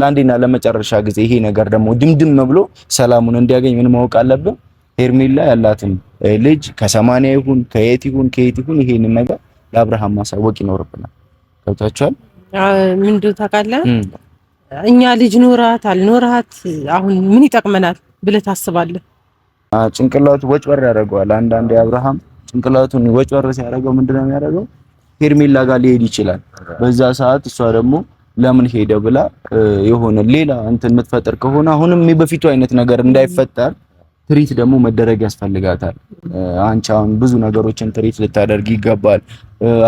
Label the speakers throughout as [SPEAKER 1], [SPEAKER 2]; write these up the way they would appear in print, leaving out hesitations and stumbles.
[SPEAKER 1] ለአንዴና ለመጨረሻ ጊዜ ይሄ ነገር ደግሞ ድምድም ብሎ ሰላሙን እንዲያገኝ ምን ማወቅ አለብን? ሄርሜላ ያላትን ልጅ ከ80 ይሁን ከየት ይሁን ይሄንን ነገር ለአብርሃም ማሳወቅ ይኖርብናል። ገብታችኋል?
[SPEAKER 2] ምን እንደው ታውቃለህ፣ እኛ ልጅ ኖራት አልኖራት አሁን ምን ይጠቅመናል ብለህ ታስባለህ?
[SPEAKER 1] ጭንቅላቱ ወጭወር ያደርገዋል። አንዳንዴ አብርሃም ጭንቅላቱን ወጭወር ሲያደርገው ምንድነው የሚያደርገው? ሄርሜላ ጋር ሊሄድ ይችላል። በዛ ሰዓት እሷ ደግሞ ለምን ሄደ ብላ የሆነ ሌላ እንትን የምትፈጠር ከሆነ አሁንም በፊቱ አይነት ነገር እንዳይፈጠር ትሪት ደግሞ መደረግ ያስፈልጋታል። አንቺ አሁን ብዙ ነገሮችን ትሪት ልታደርግ ይገባል።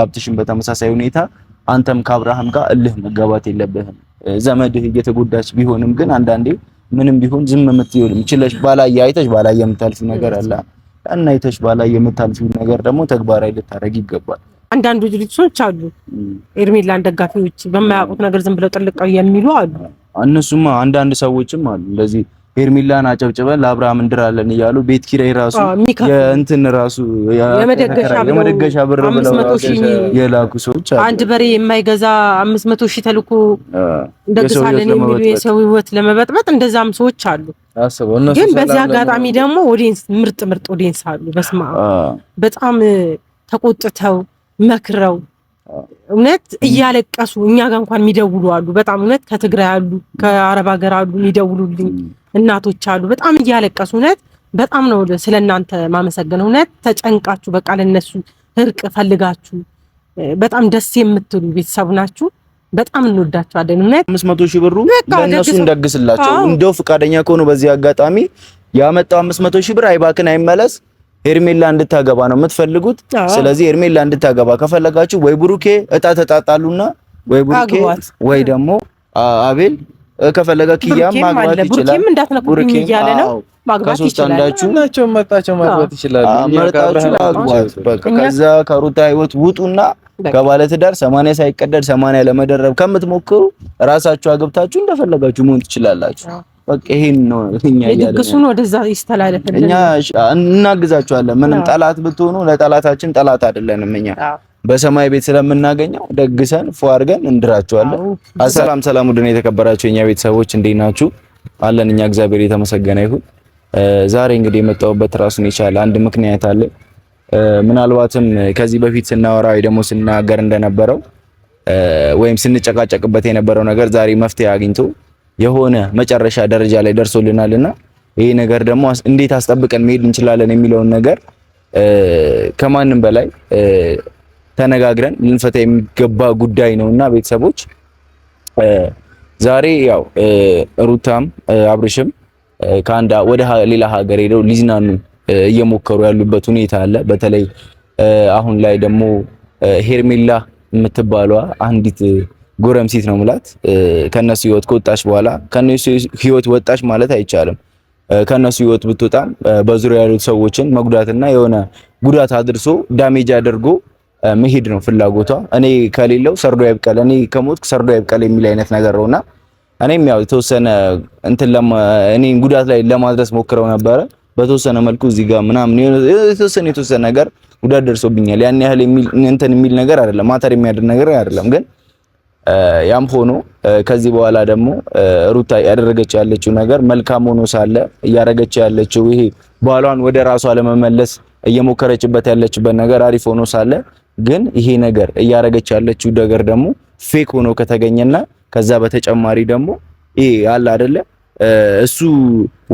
[SPEAKER 1] አብትሽን በተመሳሳይ ሁኔታ አንተም ከአብርሃም ጋር እልህ መጋባት የለብህም። ዘመድህ እየተጎዳች ቢሆንም ግን አንዳንዴ ምንም ቢሆን ዝም የምትይው ይችላል። ባላየ አይተሽ ባላየ የምታልፊው ነገር አለ እና አይተሽ ባላየ የምታልፊው ነገር ደግሞ ተግባራዊ ልታደርግ ይገባል።
[SPEAKER 2] አንዳንድ ልጆች አሉ ሄርሜላን ደጋፊዎች በማያውቁት ነገር ዝም ብለው ጥልቀው የሚሉ አሉ።
[SPEAKER 1] እነሱማ አንዳንድ ሰዎችም አሉ እንደዚህ ሄርሜላን አጨብጭበን ለአብርሃም እንድራለን እያሉ ቤት ኪራይ ራሱ የእንትን ራሱ የመደገሻ ብር ብለው የላኩ ሰዎች አሉ።
[SPEAKER 2] አንድ በሬ የማይገዛ 500,000 ተልኮ እንደግሳለን የሚሉ የሰው ህይወት ለመበጥበጥ እንደዛም ሰዎች አሉ። ግን በዚህ አጋጣሚ ደግሞ ኦዲየንስ ምርጥ ኦዲየንስ አሉ። በስማ በጣም ተቆጥተው መክረው እውነት እያለቀሱ እኛ ጋር እንኳን የሚደውሉ አሉ። በጣም እውነት ከትግራይ አሉ፣ ከአረብ ሀገር አሉ የሚደውሉልኝ እናቶች አሉ። በጣም እያለቀሱ እውነት በጣም ነው ስለናንተ ማመሰገነው። እውነት ተጨንቃችሁ በቃ ለነሱ እርቅ ፈልጋችሁ በጣም ደስ የምትሉ ቤተሰብ ናችሁ። በጣም እንወዳችኋለን። እውነት
[SPEAKER 1] 500,000 ብሩ ለነሱ እንደግስላቸው እንደው ፍቃደኛ ከሆኑ በዚህ አጋጣሚ ያመጣው 500,000 ብር አይባክን አይመለስ። ሄርሜላ እንድታገባ ነው የምትፈልጉት። ስለዚህ ሄርሜላ እንድታገባ ከፈለጋችሁ ወይ ብሩኬ እጣ ተጣጣሉና ወይ ብሩኬ ወይ ደግሞ አቤል ከፈለጋ ኪያም ማግባት ይችላል።
[SPEAKER 2] ብሩኬም እንዳትነኩኝ እያለ ነው። ማግባት ይችላል።
[SPEAKER 1] ናቸው መጣቸው ማግባት ይችላል። በቃ ከዛ ከሩታ ህይወት ውጡና ከባለ ትዳር 80 ሳይቀደድ 80 ለመደረብ ከምትሞክሩ ራሳችሁ አግብታችሁ እንደፈለጋችሁ መሆን ትችላላችሁ። በቃ ይሄን ነው እኛ
[SPEAKER 2] የድግሱን ወደዛ ይስተላለፈልን።
[SPEAKER 1] እኛ እናግዛችኋለን። ምንም ጠላት ብትሆኑ ለጠላታችን ጠላት አይደለንም። እኛ በሰማይ ቤት ስለምናገኘው ደግሰን ፏርገን እንድራችኋለን። ሰላም ውድ ነው የተከበራችሁ የኛ ቤተሰቦች እንዴት ናችሁ? አለን እኛ እግዚአብሔር የተመሰገነ ይሁን። ዛሬ እንግዲህ የመጣሁበት ራሱን የቻለ አንድ ምክንያት አለ። ምናልባትም ከዚህ በፊት ስናወራ ወይ ደግሞ ስናገር እንደነበረው ወይም ስንጨቃጨቅበት የነበረው ነገር ዛሬ መፍትሄ አግኝቶ የሆነ መጨረሻ ደረጃ ላይ ደርሶልናልና ይሄ ነገር ደግሞ እንዴት አስጠብቀን መሄድ እንችላለን የሚለውን ነገር ከማንም በላይ ተነጋግረን ልንፈታ የሚገባ ጉዳይ ነውና ቤተሰቦች ዛሬ ያው ሩታም አብርሽም ከአንድ ወደ ሌላ ሀገር ሄደው ሊዝናኑ እየሞከሩ ያሉበት ሁኔታ አለ። በተለይ አሁን ላይ ደግሞ ሄርሜላ የምትባለዋ አንዲት ጎረምሲት ነው ማለት ከነሱ ህይወት ከወጣች በኋላ ከነሱ ህይወት ወጣች ማለት አይቻልም። ከነሱ ህይወት ብትወጣም በዙሪያ ያሉት ሰዎችን መጉዳትና የሆነ ጉዳት አድርሶ ዳሜጅ አድርጎ መሄድ ነው ፍላጎቷ። እኔ ከሌለው ሰርዶ ያብቀል፣ እኔ ከሞትኩ ሰርዶ ያብቀል የሚል አይነት ነገር ነውና እኔም ያው የተወሰነ እንትን እኔን ጉዳት ላይ ለማድረስ ሞክረው ነበረ። በተወሰነ መልኩ እዚህ ጋር ምናምን የተወሰነ ነገር ጉዳት ደርሶብኛል። ያን ያህል የሚል ነገር አይደለም፣ ማተር የሚያደርግ ነገር አይደለም። ግን ያም ሆኖ ከዚህ በኋላ ደግሞ ሩታ ያደረገች ያለችው ነገር መልካም ሆኖ ሳለ እያደረገች ያለችው ይሄ ባሏን ወደ ራሷ ለመመለስ እየሞከረችበት ያለችበት ነገር አሪፍ ሆኖ ሳለ ግን ይሄ ነገር እያደረገች ያለችው ነገር ደግሞ ፌክ ሆኖ ከተገኘና ከዛ በተጨማሪ ደግሞ ይሄ አለ አይደለ እሱ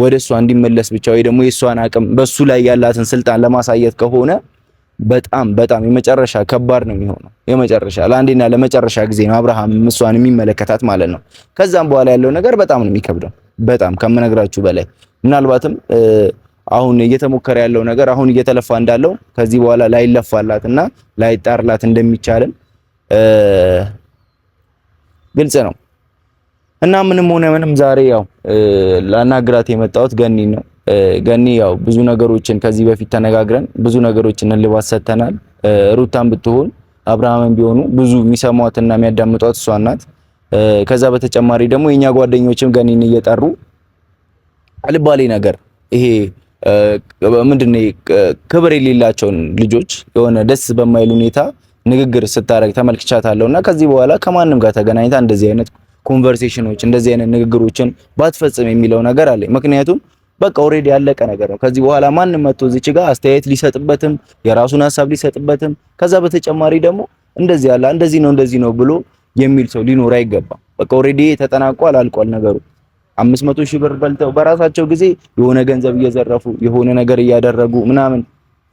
[SPEAKER 1] ወደ እሷ እንዲመለስ ብቻ ወይ ደግሞ የእሷን አቅም በሱ ላይ ያላትን ስልጣን ለማሳየት ከሆነ በጣም የመጨረሻ ከባድ ነው የሚሆነው። የመጨረሻ ለአንዴና ለመጨረሻ ጊዜ ነው አብርሃም እሷን የሚመለከታት ማለት ነው። ከዛም በኋላ ያለው ነገር በጣም ነው የሚከብደው፣ በጣም ከምነግራችሁ በላይ። ምናልባትም አሁን እየተሞከረ ያለው ነገር አሁን እየተለፋ እንዳለው ከዚህ በኋላ ላይለፋላትና ላይጣርላት እንደሚቻልም ግልጽ ነው። እና ምንም ሆነ ምንም ዛሬ ያው ላናግራት የመጣሁት ገኒ ነው። ገኒ ያው ብዙ ነገሮችን ከዚህ በፊት ተነጋግረን ብዙ ነገሮችን እልባት ሰጥተናል። ሩታም ብትሆን አብርሃምም ቢሆኑ ብዙ የሚሰሟትና የሚያዳምጧት እሷ ናት። ከዛ በተጨማሪ ደግሞ የኛ ጓደኞችም ገኒን እየጠሩ አልባሌ ነገር ይሄ ምንድነው ክብር የሌላቸውን ልጆች የሆነ ደስ በማይል ሁኔታ ንግግር ስታረግ ተመልክቻታለሁና ከዚህ በኋላ ከማንም ጋር ተገናኝታ እንደዚህ አይነት ኮንቨርሴሽኖች እንደዚህ አይነት ንግግሮችን ባትፈጽም የሚለው ነገር አለ። ምክንያቱም በቃ ኦሬዲ ያለቀ ነገር ነው። ከዚህ በኋላ ማንም መጥቶ እዚች ጋር አስተያየት ሊሰጥበትም የራሱን ሀሳብ ሊሰጥበትም ከዛ በተጨማሪ ደግሞ እንደዚህ ያለ እንደዚህ ነው ብሎ የሚል ሰው ሊኖር አይገባም። በቃ ኦሬዲ ተጠናቋል፣ አልቋል ነገሩ። 500 ሺህ ብር በልተው በራሳቸው ጊዜ የሆነ ገንዘብ እየዘረፉ የሆነ ነገር እያደረጉ ምናምን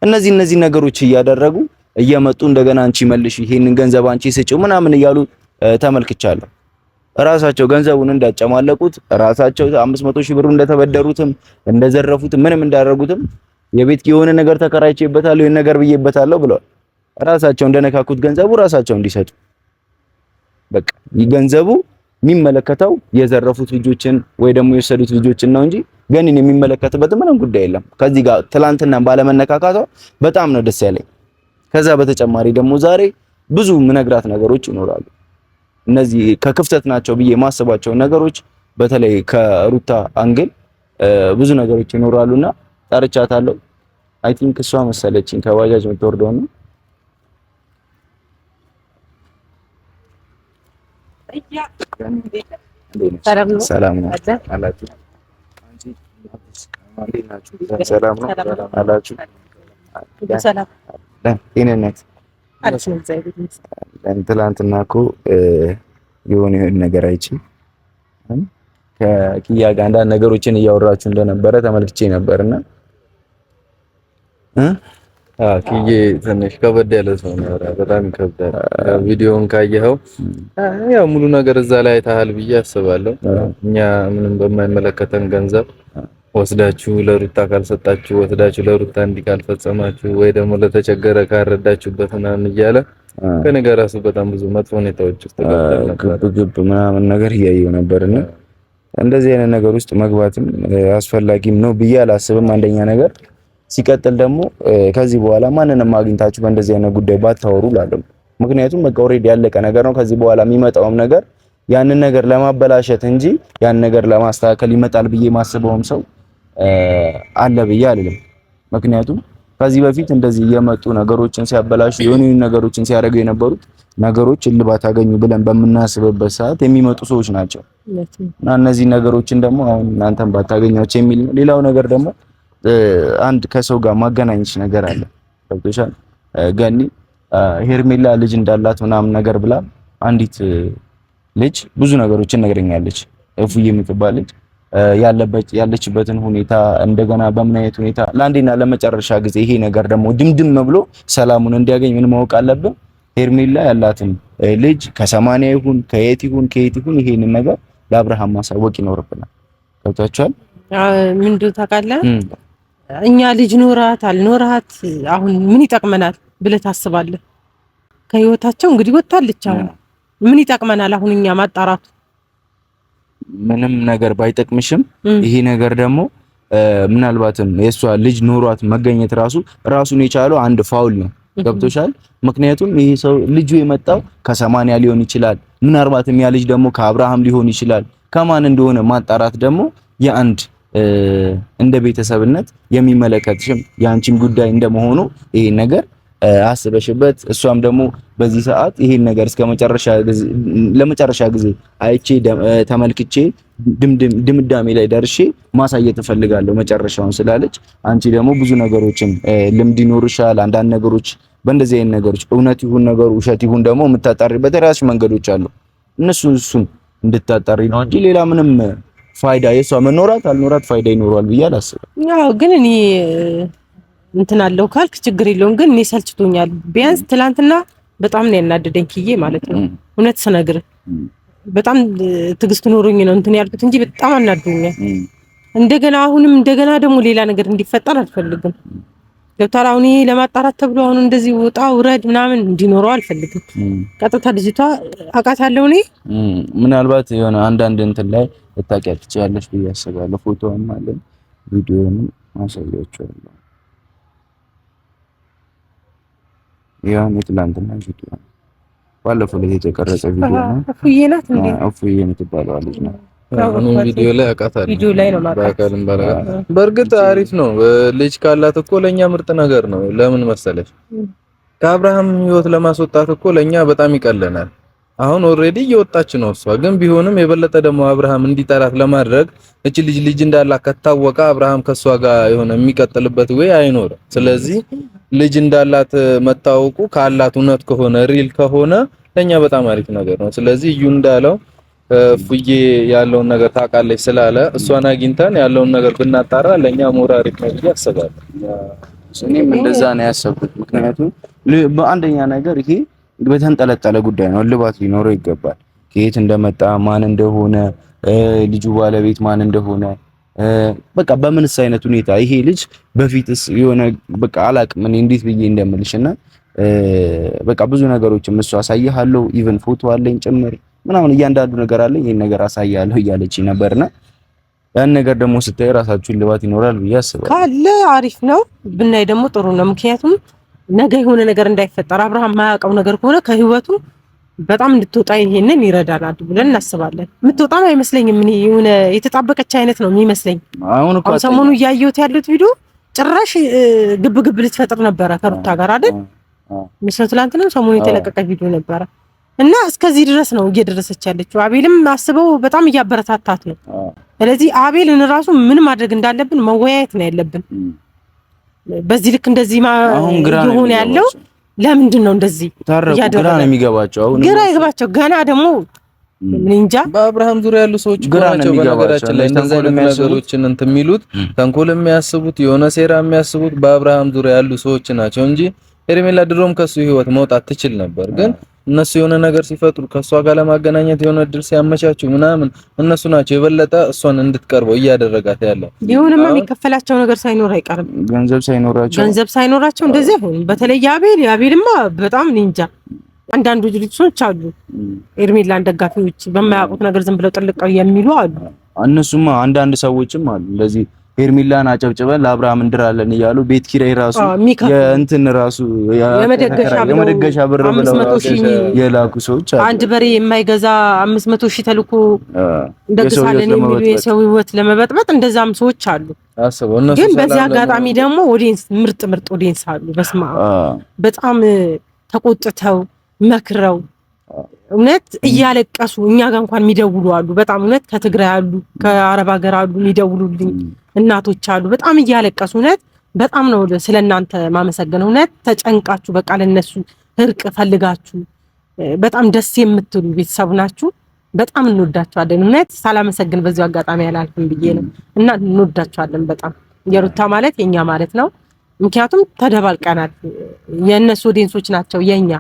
[SPEAKER 1] እነዚህ ነገሮች እያደረጉ እየመጡ እንደገና አንቺ መልሽ ይሄንን ገንዘብ አንቺ ስጪው ምናምን እያሉ ተመልክቻለሁ። ራሳቸው ገንዘቡን እንዳጨማለቁት ራሳቸው 500 ሺህ ብሩ እንደተበደሩትም እንደዘረፉትም ምንም እንዳደረጉትም የቤት የሆነ ነገር ተከራይቼበታለሁ የሆነ ነገር ብዬበታለሁ ብለዋል። ራሳቸው እንደነካኩት ገንዘቡ ራሳቸው እንዲሰጡ በቃ ገንዘቡ የሚመለከተው የዘረፉት ልጆችን ወይ ደግሞ የወሰዱት ልጆችን ነው እንጂ ገኒን የሚመለከትበት ምንም ጉዳይ የለም። ከዚህ ጋር ትላንትና ባለመነካካቷ በጣም ነው ደስ ያለኝ። ከዛ በተጨማሪ ደግሞ ዛሬ ብዙ ምነግራት ነገሮች ይኖራሉ። እነዚህ ከክፍተት ናቸው ብዬ ማስባቸው ነገሮች በተለይ ከሩታ አንግል ብዙ ነገሮች ይኖራሉና ጠርቻታለሁ። አይ ቲንክ እሷ መሰለችኝ ከባጃጅ የምትወርደው ነው። ሰላም ነው አላችሁ? ሰላም ነው አላችሁ? ሰላም ጤንነት ትላንትና እኮ የሆነ ነገር አይቼ ከኪያ ጋር አንዳንድ ነገሮችን እያወራችሁ እንደነበረ ተመልክቼ ነበርና
[SPEAKER 3] ኪዬ ትንሽ ከበድ ያለ ሰው ነው። በጣም ይከብዳል። ቪዲዮውን ካየኸው ያው ሙሉ ነገር እዛ ላይ አይተሃል ብዬ አስባለሁ። እኛ ምንም በማይመለከተን ገንዘብ ወስዳችሁ ለሩታ ካልሰጣችሁ ወስዳችሁ ለሩታ እንዲህ ካልፈጸማችሁ ወይ ደግሞ ለተቸገረ ካረዳችሁበት ምናምን እያለ ከነገር ራሱ በጣም ብዙ መጥፎ ሁኔታዎች ውስጥ
[SPEAKER 1] ግብ ምናምን ነገር እያየሁ ነበርና እንደዚህ አይነት ነገር ውስጥ መግባትም አስፈላጊም ነው ብዬ አላስብም። አንደኛ ነገር ሲቀጥል ደግሞ ከዚህ በኋላ ማንንም አግኝታችሁ በእንደዚህ አይነት ጉዳይ ባታወሩ እላለሁ። ምክንያቱም በቃ ኦሬዲ ያለቀ ነገር ነው። ከዚህ በኋላ የሚመጣውም ነገር ያንን ነገር ለማበላሸት እንጂ ያን ነገር ለማስተካከል ይመጣል ብዬ ማስበውም ሰው አለ ብዬ አይደለም። ምክንያቱም ከዚህ በፊት እንደዚህ የመጡ ነገሮችን ሲያበላሹ የሆኑ ነገሮችን ሲያደርጉ የነበሩት ነገሮች እልባት አገኙ ብለን በምናስብበት ሰዓት የሚመጡ ሰዎች ናቸው እና እነዚህ ነገሮችን ደግሞ አሁን እናንተም ባታገኛቸው የሚል ነው። ሌላው ነገር ደግሞ አንድ ከሰው ጋር ማገናኘች ነገር አለ። ገብቶሻል? ገኒ ሄርሜላ ልጅ እንዳላት ምናምን ነገር ብላ አንዲት ልጅ ብዙ ነገሮችን ነግረኛለች። እፉዬ የምትባል ልጅ ያለችበትን ሁኔታ እንደገና በምን አይነት ሁኔታ ለአንዴና ለመጨረሻ ጊዜ ይሄ ነገር ደግሞ ድምድም ብሎ ሰላሙን እንዲያገኝ ምን ማወቅ አለብን? ሄርሜላ ያላትን ልጅ ከ80 ይሁን ከየት ይሁን ይሄንን ነገር ለአብርሃም ማሳወቅ ይኖርብናል። ገብታችኋል?
[SPEAKER 2] ምንድነው ታውቃለህ? እኛ ልጅ ኖራት አልኖራት አሁን ምን ይጠቅመናል ብለህ ታስባለህ? ከህይወታቸው እንግዲህ ወጣለች። አሁን ምን ይጠቅመናል? አሁን እኛ ማጣራቱ
[SPEAKER 1] ምንም ነገር ባይጠቅምሽም ይሄ ነገር ደግሞ ምናልባትም የሷ ልጅ ኖሯት መገኘት ራሱን የቻለው አንድ ፋውል ነው። ገብቶሻል? ምክንያቱም ይሄ ሰው ልጁ የመጣው ከ80 ሊሆን ይችላል። ምናልባትም ያ ልጅ ደግሞ ከአብርሃም ሊሆን ይችላል። ከማን እንደሆነ ማጣራት ደግሞ የአንድ እንደ ቤተሰብነት የሚመለከትሽም የአንቺም ጉዳይ እንደመሆኑ ይሄ ነገር አስበሽበት እሷም ደግሞ በዚህ ሰዓት ይሄን ነገር እስከ ለመጨረሻ ጊዜ አይቼ ተመልክቼ ድምዳሜ ላይ ደርሼ ማሳየት እፈልጋለሁ መጨረሻውን ስላለች፣ አንቺ ደግሞ ብዙ ነገሮችን ልምድ ይኖርሻል። አንዳንድ ነገሮች በእንደዚህ አይነት ነገሮች እውነት ይሁን ነገሩ ውሸት ይሁን ደግሞ የምታጣሪበት የራስሽ መንገዶች አሉ። እሱን እንድታጣሪ ነው እንጂ ሌላ ምንም ፋይዳ የሷ መኖራት አልኖራት ፋይዳ ይኖረዋል ብዬ አላስብም።
[SPEAKER 2] ያው ግን እኔ እንትን አለው ካልክ ችግር የለውም። ግን እኔ ሰልችቶኛል። ቢያንስ ትላንትና በጣም ነው ያናደደኝ ኪዬ ማለት ነው። እውነት ስነግርህ በጣም ትዕግስት ኖሮኝ ነው እንትን ያልኩት እንጂ በጣም አናደደኛል። እንደገና ደግሞ ሌላ ነገር እንዲፈጠር አልፈልግም። ገብቶሃል? አሁን ይሄ ለማጣራት ተብሎ አሁን እንደዚህ ወጣ ውረድ ምናምን እንዲኖረው አልፈልግም። ቀጥታ ልጅቷ አውቃታለሁ እኔ
[SPEAKER 1] ምናልባት የሆነ አንዳንድ እንትን ላይ ልታውቂያት ትችያለሽ ብዬ አስባለሁ። ፎቶውም አለ ቪዲዮውንም ማሳያችኋለሁ። ያው የትላንትና ቪዲዮ ባለፈው ላይ የተቀረጸ ቪዲዮ ነው።
[SPEAKER 2] እፉዬ ናት እንዴ?
[SPEAKER 1] እፉዬ የምትባለው ልጅ ነው።
[SPEAKER 3] አሁን ቪዲዮ ላይ አውቃታለሁ።
[SPEAKER 2] ቪዲዮ ላይ ነው ማለት
[SPEAKER 3] በአካልም በእርግጥ አሪፍ ነው። ልጅ ካላት እኮ ለኛ ምርጥ ነገር ነው። ለምን መሰለሽ? ከአብርሃም ህይወት ለማስወጣት እኮ ለኛ በጣም ይቀለናል። አሁን ኦሬዲ እየወጣች ነው እሷ። ግን ቢሆንም የበለጠ ደግሞ አብርሃም እንዲጠላት ለማድረግ እቺ ልጅ እንዳላት ከታወቀ አብርሃም ከሷ ጋር የሆነ የሚቀጥልበት ወይ አይኖርም። ስለዚህ ልጅ እንዳላት መታወቁ ካላት እውነት ከሆነ ሪል ከሆነ ለኛ በጣም አሪፍ ነገር ነው። ስለዚህ እዩ እንዳለው ፉዬ ያለውን ነገር ታውቃለች ስላለ እሷን አግኝተን ያለውን ነገር ብናጣራ ለኛ ሞራል ነው ብዬ አስባለሁ።
[SPEAKER 1] እኔም እንደዛ ነው ያሰብኩት። ምክንያቱም በአንደኛ ነገር ይሄ በተንጠለጠለ ጉዳይ ነው፣ እልባት ሊኖረው ይገባል። ከየት እንደመጣ ማን እንደሆነ ልጁ ባለቤት ማን እንደሆነ በቃ በምንስ አይነት ሁኔታ ይሄ ልጅ በፊትስ የሆነ በቃ አላቅም እኔ እንዴት ብዬ እንደምልሽና በቃ ብዙ ነገሮችን እሱ አሳይሃለሁ ኢቭን ፎቶ አለኝ ጭምር ምናምን እያንዳንዱ ነገር አለኝ ይሄን ነገር አሳያለሁ እያለች ነበርና ያን ነገር ደግሞ ስታይ ራሳችሁን ልባት ይኖራል ብዬ አስባለሁ።
[SPEAKER 2] ካለ አሪፍ ነው ብናይ ደግሞ ጥሩ ነው። ምክንያቱም ነገ የሆነ ነገር እንዳይፈጠር አብርሃም ማያውቀው ነገር ከሆነ ከህይወቱ በጣም እንድትወጣ ይሄንን ይረዳናል ብለን እናስባለን። የምትወጣም አይመስለኝም። ምን የሆነ የተጣበቀች አይነት ነው የሚመስለኝ። አሁን ሰሞኑ እያየሁት ያሉት ቪዲዮ ጭራሽ ግብ ልትፈጥር ነበረ ከሩታ ጋር አይደል? ምስለ ትላንት ነው ሰሞኑ የተለቀቀ ቪዲዮ ነበረ እና እስከዚህ ድረስ ነው እየደረሰች ያለችው። አቤልም አስበው በጣም እያበረታታት ነው። ስለዚህ አቤልን ራሱ ምን ማድረግ እንዳለብን መወያየት ነው ያለብን። በዚህ ልክ እንደዚህ ይሆን ያለው ለምንድን ነው እንደዚህ
[SPEAKER 3] ግራ ነው የሚገባቸው? አሁን
[SPEAKER 2] ግራ ይገባቸው ገና ደግሞ ምን እንጃ።
[SPEAKER 3] በአብርሃም ዙሪያ ያሉ ሰዎች ናቸው በነገራችን ላይ እንደዚህ አይነት ነገሮችን እንትን የሚሉት ተንኮል የሚያስቡት የሆነ ሴራ የሚያስቡት በአብርሃም ዙሪያ ያሉ ሰዎች ናቸው እንጂ ሄርሜላ ድሮም ከሱ ህይወት መውጣት ትችል ነበር። ግን እነሱ የሆነ ነገር ሲፈጥሩ ከሷ ጋር ለማገናኘት የሆነ እድል ሲያመቻቹ ምናምን እነሱ ናቸው የበለጠ እሷን እንድትቀርበው እያደረጋት ያለው።
[SPEAKER 2] ይሁንማ የሚከፈላቸው ነገር ሳይኖር አይቀርም። ገንዘብ ሳይኖራቸው እንደዚህ አይሆንም። በተለይ አቤልማ በጣም ኒንጃ። አንዳንዱ ልጆች አሉ ሄርሜላን ደጋፊዎች በማያውቁት ነገር ዝም ብለው ጥልቀው የሚሉ አሉ።
[SPEAKER 1] እነሱማ አንዳንድ ሰዎችም አሉ እንደዚህ ሄርሜላን አጨብጭበን ለአብርሃም እንድራለን እያሉ ቤት ኪራይ ራሱ የእንትን ራሱ የመደገሻ ብር ብለው የላኩ ሰዎች አሉ።
[SPEAKER 2] አንድ በሬ የማይገዛ 500,000 ተልኮ እንደግሳለን የሚሉ የሰው ህይወት ለመበጥበጥ እንደዛም ሰዎች አሉ። ግን በዚህ አጋጣሚ ደግሞ ምርጥ ኦዲየንስ አሉ። በስማ በጣም ተቆጥተው መክረው እውነት እያለቀሱ እኛ ጋር እንኳን የሚደውሉ አሉ። በጣም እውነት ከትግራይ አሉ፣ ከአረብ ሀገር አሉ የሚደውሉልኝ እናቶች አሉ። በጣም እያለቀሱ እውነት በጣም ነው ስለናንተ ማመሰግነው። እውነት ተጨንቃችሁ በቃ ለነሱ እርቅ ፈልጋችሁ በጣም ደስ የምትሉ ቤተሰብ ናችሁ። በጣም እንወዳችኋለን። እውነት ሳላመሰግን በዚህ አጋጣሚ ያላልኩም ብዬ ነው እና እንወዳችኋለን በጣም። የሩታ ማለት የኛ ማለት ነው። ምክንያቱም ተደባልቀናል። የእነሱ ኦዲየንሶች ናቸው የኛ።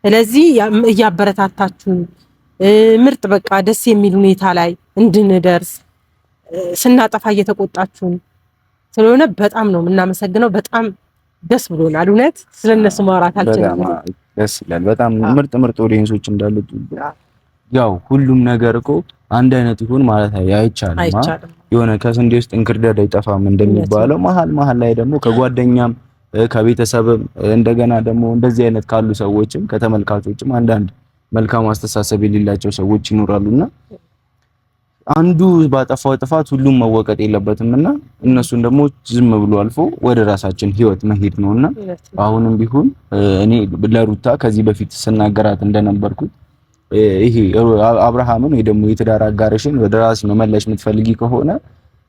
[SPEAKER 2] ስለዚህ እያበረታታችሁ ምርጥ በቃ ደስ የሚል ሁኔታ ላይ እንድንደርስ ስናጠፋ እየተቆጣችሁ ስለሆነ በጣም ነው የምናመሰግነው። በጣም ደስ ብሎናል። እውነት ስለነሱ ማውራት አልችልም።
[SPEAKER 1] ደስ ይላል በጣም ምርጥ ኦዲየንሶች እንዳሉት። ያው ሁሉም ነገር እኮ አንድ አይነት ይሁን ማለት አይቻልም። የሆነ ከስንዴ ውስጥ እንክርዳድ አይጠፋም እንደሚባለው መሀል ላይ ደግሞ ከጓደኛም ከቤተሰብም እንደገና ደግሞ እንደዚህ አይነት ካሉ ሰዎችም ከተመልካቾችም አንዳንድ መልካም አስተሳሰብ የሌላቸው ሰዎች ይኖራሉና አንዱ ባጠፋው ጥፋት ሁሉም መወቀጥ የለበትምና እነሱን ደግሞ ዝም ብሎ አልፎ ወደ ራሳችን ህይወት መሄድ ነውና አሁንም ቢሆን እኔ ለሩታ ከዚህ በፊት ስናገራት እንደነበርኩት ይሄ አብርሃምን ወይ ደግሞ የትዳር አጋርሽን ወደ ራስሽ መመለስ የምትፈልጊ ከሆነ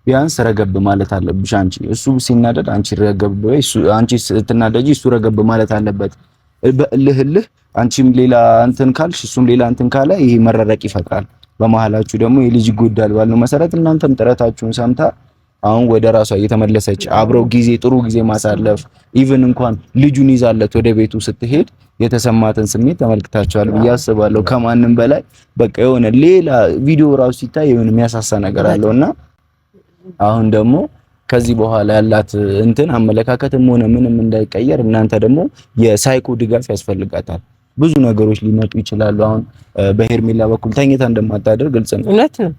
[SPEAKER 1] ቢያንስ ረገብ ማለት አለብሽ። አንቺ እሱ ሲናደድ አንቺ ረገብ ወይ አንቺ ስትናደጂ እሱ ረገብ ማለት አለበት። በእልህ አንቺም ሌላ እንትን ካልሽ እሱም ሌላ እንትን ካለ ይሄ መረረቅ ይፈጥራል። በመሃላችሁ ደግሞ የልጅ ይጎዳል ባልነው መሰረት እናንተም ጥረታችሁን ሰምታ አሁን ወደ ራሷ እየተመለሰች አብረው ጥሩ ጊዜ ማሳለፍ ኢቭን እንኳን ልጁን ይዛለት ወደ ቤቱ ስትሄድ የተሰማትን ስሜት ተመልክታችኋል ብዬ አስባለሁ። ከማንም በላይ በቃ የሆነ ሌላ ቪዲዮ ራሱ ሲታይ የሆነ የሚያሳሳ ነገር አለውና አሁን ደግሞ ከዚህ በኋላ ያላት እንትን አመለካከትም ሆነ ምንም እንዳይቀየር እናንተ ደግሞ የሳይኮ ድጋፍ ያስፈልጋታል። ብዙ ነገሮች ሊመጡ ይችላሉ። አሁን በሄርሜላ በኩል ተኝታ እንደማታደር ግልጽ ነው።
[SPEAKER 2] እውነት ነው።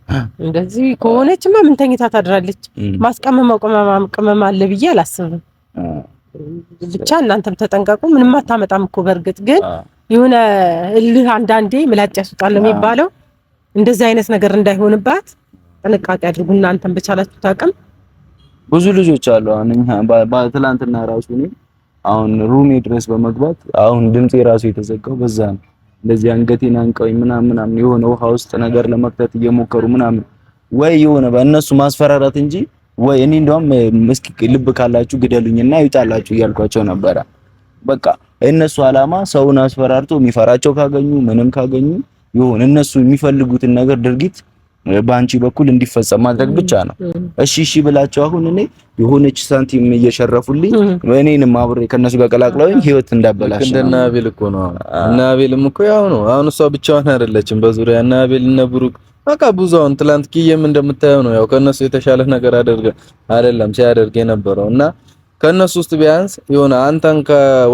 [SPEAKER 2] እንደዚህ ከሆነችማ ምን ተኝታ ታድራለች? ማስቀመማው ቅመም አለ ብዬ አላስብም። ብቻ እናንተም ተጠንቀቁ። ምንም አታመጣም እኮ በእርግጥ ግን የሆነ እልህ አንዳንዴ ምላጭ ያስወጣል የሚባለው እንደዚህ አይነት ነገር እንዳይሆንባት ጥንቃቄ አድርጉ። እናንተም በቻላችሁት አቅም
[SPEAKER 1] ብዙ ልጆች አሉ። አሁን እኛ በትላንትና ራሱ ነው አሁን ሩሜ ድረስ በመግባት አሁን ድምጼ ራሱ የተዘጋው በዛ ነው። እንደዚህ አንገቴን አንቀውኝ ምናምን የሆነ ውሃ ውስጥ ነገር ለመክተት እየሞከሩ ምናምን ወይ የሆነ በእነሱ ማስፈራራት እንጂ ወይ እኔ እንደውም እስኪ ልብ ካላችሁ ግደሉኝና ይውጣላችሁ እያልኳቸው ነበረ። በቃ እነሱ አላማ ሰውን አስፈራርቶ የሚፈራቸው ካገኙ ምንም ካገኙ ይሁን እነሱ የሚፈልጉትን ነገር ድርጊት በአንቺ በኩል እንዲፈጸም ማድረግ ብቻ ነው። እሺ ብላቸው አሁን እኔ የሆነች ሳንቲም እየሸረፉልኝ እኔንም አብሬ ከነሱ ጋር ቀላቅለውኝ ህይወት እንዳበላሽ
[SPEAKER 3] እንደና አቤል እኮ ነው። እና አቤልም እኮ ያው ነው። አሁን እሷ ብቻዋን አይደለችም በዙሪያ እና አቤል እና ብሩክ በቃ ብዙውን ትላንት ኪየም እንደምታየው ነው። ያው ከነሱ የተሻለ ነገር አይደለም ሲያደርግ የነበረው እና ከነሱ ውስጥ ቢያንስ የሆነ አንተን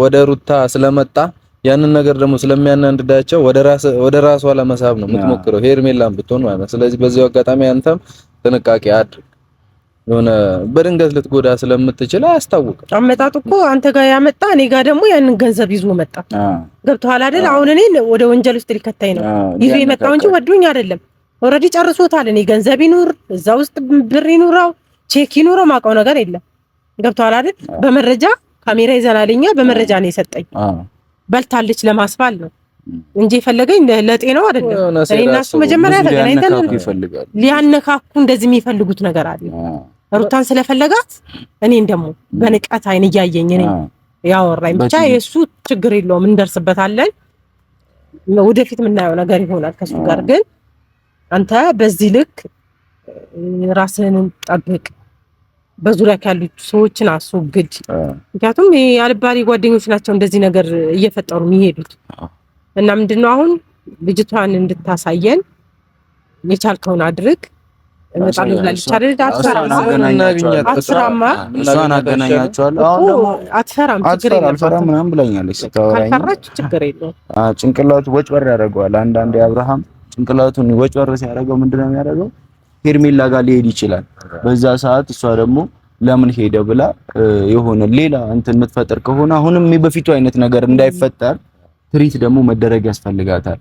[SPEAKER 3] ወደ ሩታ ስለመጣ ያንን ነገር ደግሞ ስለሚያናንድዳቸው ወደ ራሷ ለመሳብ ነው የምትሞክረው ሄርሜላን ብትሆን ማለት ነው። ስለዚህ በዚያው አጋጣሚ አንተም ጥንቃቄ አድርግ። የሆነ በድንገት ልትጎዳ ስለምትችል አያስታውቅም። አመጣጡ እኮ አንተ ጋር ያመጣ እኔ ጋር ደግሞ ያንን ገንዘብ ይዞ መጣ። ገብቶሃል አይደል? አሁን እኔ ወደ ወንጀል ውስጥ ሊከታይ ነው ይዞ የመጣው እንጂ ወዶኝ አይደለም። ኦሬዲ ጨርሶታል። እኔ ገንዘብ ይኑር እዛ ውስጥ ብር ይኑራው ቼክ ይኑረው ማውቀው ነገር የለም። ገብቶሃል አይደል? በመረጃ ካሜራ ይዘናልኛ በመረጃ ነው የሰጠኝ። በልታለች ለማስባል ነው እንጂ የፈለገኝ ለጤናው አይደለም። እኔና እሱ መጀመሪያ ተገናኝተን ሊያነካኩ እንደዚህ የሚፈልጉት ነገር አለ። ሩታን ስለፈለጋት እኔን ደግሞ በንቀት አይን እያየኝ እኔ ያወራኝ ብቻ የሱ ችግር የለውም እንደርስበታለን። ወደፊት የምናየው ነገር ይሆናል ከሱ ጋር። ግን አንተ በዚህ ልክ ራስህን ጠብቅ። በዙሪያ ያሉት ሰዎችን አስወግድ። ምክንያቱም የአልባሌ ጓደኞች ናቸው እንደዚህ ነገር እየፈጠሩ የሚሄዱት። እና ምንድነው አሁን ልጅቷን እንድታሳየን የቻልከውን አድርግ። መጣለው ላልቻ አይደል? እሷን አገናኛቸዋለሁ። አሁን ደግሞ አትፈራም ምናምን ብላኛለች። ካልፈራች ችግር የለውም።
[SPEAKER 1] ጭንቅላቱ ወጭበር ያደርገዋል። አንዳንዴ አብርሃም ጭንቅላቱን ወጭበር ሲያደርገው ምንድነው የሚያደርገው? ሄርሜላ ጋር ሊሄድ ይችላል። በዛ ሰዓት እሷ ደግሞ ለምን ሄደ ብላ የሆነ ሌላ እንትን የምትፈጥር ከሆነ አሁንም በፊቱ አይነት ነገር እንዳይፈጠር ትሪት ደግሞ መደረግ ያስፈልጋታል።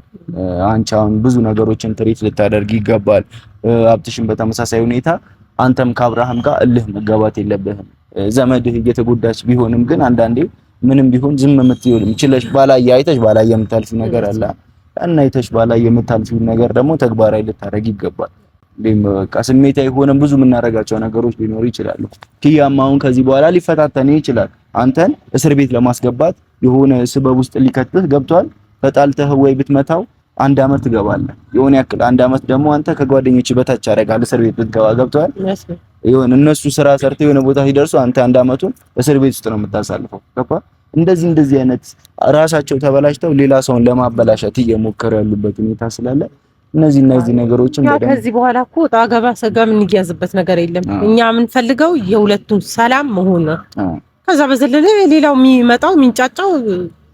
[SPEAKER 1] አንቺ አሁን ብዙ ነገሮችን ትሪት ልታደርግ ይገባል። አብትሽን በተመሳሳይ ሁኔታ አንተም ከአብርሃም ጋር እልህ መጋባት የለብህም። ዘመድህ እየተጎዳች ቢሆንም ግን አንዳንዴ ምንም ቢሆን ዝም የምትይው ምችለሽ ባላየ አይተሽ ባላየ የምታልፊ ነገር አለ እና አይተሽ ባላየ የምታልፊው ነገር ደግሞ ተግባራዊ ልታደርግ ይገባል። በቃ ስሜታዊ ሆነን ብዙ የምናደርጋቸው ነገሮች ሊኖሩ ይችላሉ። ኪያም አሁን ከዚህ በኋላ ሊፈታተን ይችላል። አንተን እስር ቤት ለማስገባት የሆነ ስበብ ውስጥ ሊከትህ ገብቷል። ተጣልተህ ወይ ብትመታው 1 አመት ትገባለህ። የሆነ ያክል 1 አመት ደግሞ አንተ ከጓደኞች በታች ያደርጋል እስር ቤት ብትገባ ገብቷል። የሆነ እነሱ ስራ ሰርተው የሆነ ቦታ ሲደርሱ አንተ 1 አመቱን እስር ቤት ውስጥ ነው የምታሳልፈው። ገባ? እንደዚህ አይነት ራሳቸው ተበላሽተው ሌላ ሰውን ለማበላሸት እየሞከሩ ያሉበት ሁኔታ ስላለ እነዚህ ነገሮችን
[SPEAKER 2] ከዚህ በኋላ እኮ ጣገባ ሰጋም እንያዝበት ነገር የለም። እኛ የምንፈልገው የሁለቱም ሰላም መሆን ነው። ከዛ በዘለለ ሌላው የሚመጣው የሚንጫጫው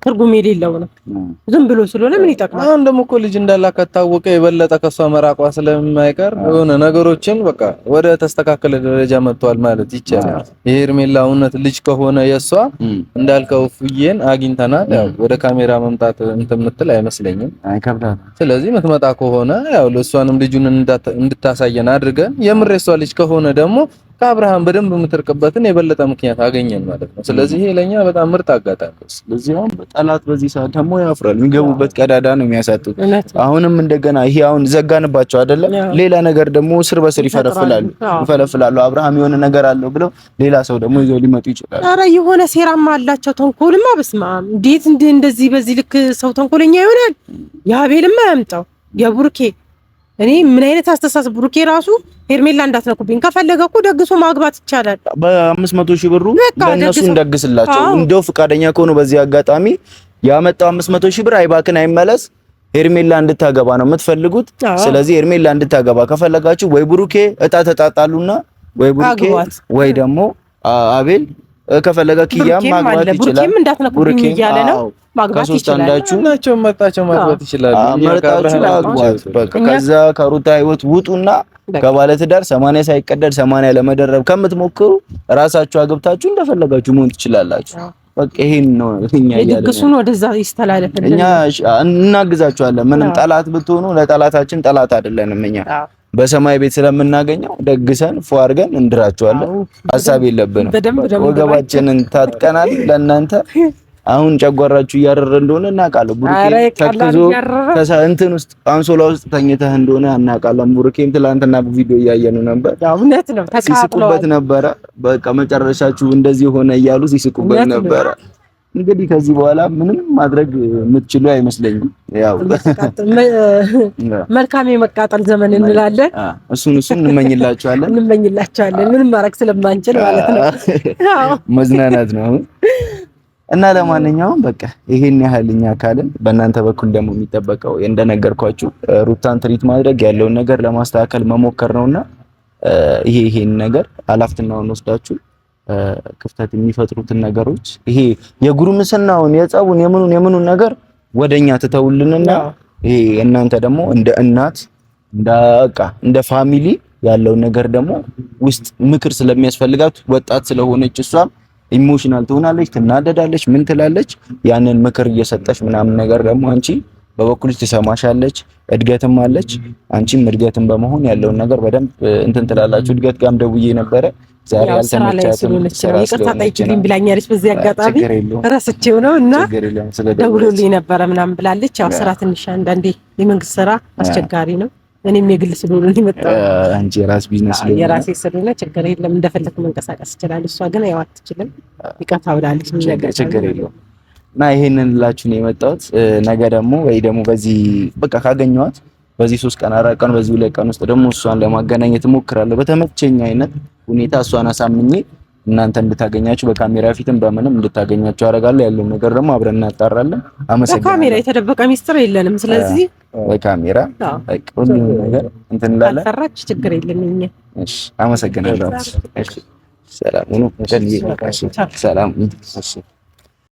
[SPEAKER 2] ትርጉም የሌለው ነው። ዝም ብሎ ስለሆነ ምን ይጠቅማል?
[SPEAKER 3] አሁን ደግሞ እኮ ልጅ እንዳላከ ታወቀ የበለጠ ከሷ መራቋ ስለማይቀር የሆነ ነገሮችን በቃ ወደ ተስተካከለ ደረጃ መጥቷል ማለት ይቻላል። የሄርሜላ እውነት ልጅ ከሆነ የሷ እንዳልከው ፍዬን አግኝተናል። ያው ወደ ካሜራ መምጣት እንትምትል አይመስለኝም፣
[SPEAKER 1] አይከብዳም።
[SPEAKER 3] ስለዚህ መትመጣ ከሆነ ያው ለሷንም ልጁን እንድታሳየን አድርገን የምር የሷ ልጅ ከሆነ ደግሞ ከአብርሃም በደንብ የምትርቅበትን የበለጠ ምክንያት አገኘን ማለት ነው። ስለዚህ ይሄ ለኛ በጣም ምርጥ አጋጣሚ ነው። ስለዚህ አሁን በጠላት በዚህ ሰዓት ደግሞ ያፍራል። የሚገቡበት ቀዳዳ ነው የሚያሳጡት። አሁንም እንደገና ይሄ አሁን ዘጋንባቸው አይደለም፣ ሌላ ነገር ደግሞ ስር በስር ይፈለፍላሉ። አብርሃም የሆነ ነገር አለው ብለው ሌላ ሰው ደግሞ ይዘው ሊመጡ ይችላሉ።
[SPEAKER 2] ኧረ የሆነ ሴራማ አላቸው። ተንኮልማ በስማም እንዴት እንደዚህ በዚህ ልክ ሰው ተንኮለኛ ይሆናል? የአቤልማ ያምጣው የቡርኬ እኔ ምን አይነት አስተሳሰብ ብሩኬ ራሱ ሄርሜላ እንዳትነኩብኝ ከፈለገ እኮ ደግሶ ማግባት ይቻላል።
[SPEAKER 1] በ500 ሺህ ብሩ ለነሱ እንደግስላቸው እንደው ፍቃደኛ ከሆኑ በዚህ አጋጣሚ ያመጣው 500 ሺህ ብር አይባክን አይመለስ። ሄርሜላ እንድታገባ ነው የምትፈልጉት። ስለዚህ ሄርሜላ እንድታገባ ከፈለጋችሁ ወይ ብሩኬ እጣ ተጣጣሉና ወይ ብሩኬ ወይ ደግሞ አቤል ከፈለጋ ኪያም ማግባት ይችላል።
[SPEAKER 2] ብሩኬም እንዳትነኩብኝ እያለ ነው። ማግባት ይችላል።
[SPEAKER 3] ናቸው መጣቸው ማግባት ይችላል።
[SPEAKER 1] በቃ ከዛ ከሩታ ህይወት ውጡና ከባለትዳር 80 ሳይቀደድ 80 ለመደረብ ከምትሞክሩ ራሳችሁ አግብታችሁ እንደፈለጋችሁ መሆን ትችላላችሁ። በቃ ይሄን ነው እኛ
[SPEAKER 2] የድግሱን ወደዛ ይስተላለፍልን።
[SPEAKER 1] እኛ እናግዛችኋለን። ምንም ጠላት ብትሆኑ ለጠላታችን ጠላት አይደለንም። እኛ በሰማይ ቤት ስለምናገኘው ደግሰን ፎ አድርገን እንድራችኋለን። ሐሳብ የለብንም። ወገባችንን ታጥቀናል ለእናንተ አሁን ጨጓራችሁ እያረረ እንደሆነ እናውቃለን። ቡሩኬ ተክዞ እንትን ውስጥ አንሶላ ውስጥ ተኝተህ እንደሆነ እናውቃለን። ቡሩኬም ትላንትና በቪዲዮ እያየኑ ነበር።
[SPEAKER 2] እውነት ነው፣
[SPEAKER 1] ሲስቁበት ነበረ። በቃ መጨረሻችሁ እንደዚህ ሆነ እያሉ ሲስቁበት ነበረ። እንግዲህ ከዚህ በኋላ ምንም ማድረግ የምትችሉ አይመስለኝም። ያው
[SPEAKER 2] መልካም የመቃጠል ዘመን እንላለን።
[SPEAKER 1] እሱን እንመኝላችኋለን
[SPEAKER 2] ምንም ማድረግ ስለማንችል ማለት ነው።
[SPEAKER 1] መዝናናት ነው እና ለማንኛውም በቃ ይሄን ያህል እኛ ካልን በእናንተ በኩል ደግሞ የሚጠበቀው እንደነገርኳችሁ ሩታን ትሪት ማድረግ ያለውን ነገር ለማስተካከል መሞከር ነውና ይሄን ነገር ኃላፊነቱን ወስዳችሁ ክፍተት የሚፈጥሩትን ነገሮች ይሄ የጉርምስናውን የጸቡን የምኑን ነገር ወደኛ ትተውልንና ይሄ እናንተ ደግሞ እንደ እናት እንደ ፋሚሊ ያለውን ነገር ደግሞ ውስጥ ምክር ስለሚያስፈልጋት ወጣት ስለሆነች እሷም ኢሞሽናል ትሆናለች፣ ትናደዳለች፣ ምን ትላለች። ያንን ምክር እየሰጠች ምናምን ነገር ደግሞ አንቺ በበኩልሽ ትሰማሻለች። እድገትም አለች። አንቺም እድገትም በመሆን ያለውን ነገር በደንብ እንትን ትላላችሁ። እድገት ጋርም ደውዬ ነበረ ዛሬ አልተመቻትም።
[SPEAKER 2] ይቅርታ ጠይቂልኝ ብላኛለች። በዚህ አጋጣሚ ረስቼው ነው እና ደውሎልኝ ነበረ ምናምን ብላለች። ያው ስራ ትንሽ አንዳንዴ የመንግስት ስራ አስቸጋሪ ነው። እኔም የግል ስለሆነ የመጣው
[SPEAKER 1] አንቺ የራስ ቢዝነስ ስለሆነ
[SPEAKER 2] የራሴ ስለሆነ ችግር የለም፣ እንደፈለኩ መንቀሳቀስ ይችላል። እሷ ግን ያው አትችልም። ይቅርታ ብላለች።
[SPEAKER 1] ችግር የለውም እና ይሄንን ልላችሁ ነው የመጣሁት። ነገ ደግሞ ወይ ደግሞ በዚህ በቃ ካገኘኋት በዚህ 3 ቀን 4 ቀን በዚህ 2 ቀን ውስጥ ደግሞ እሷን ለማገናኘት እሞክራለሁ። በተመቸኝ አይነት ሁኔታ እሷን አሳምኜ እናንተ እንድታገኛችሁ በካሜራ ፊትም በምንም እንድታገኛችሁ አደርጋለሁ። ያለውን ነገር ደግሞ አብረን እናጣራለን። አመሰግናለሁ።
[SPEAKER 2] በካሜራ የተደበቀ ሚስጥር የለንም። ስለዚህ
[SPEAKER 1] በካሜራ ሁሉም ነገር እንትን እንላለን።
[SPEAKER 2] አልፈራች ችግር የለም።
[SPEAKER 1] እሺ፣ አመሰግናለሁ። እሺ፣ ሰላም ሁኑ። ሰላም። እሺ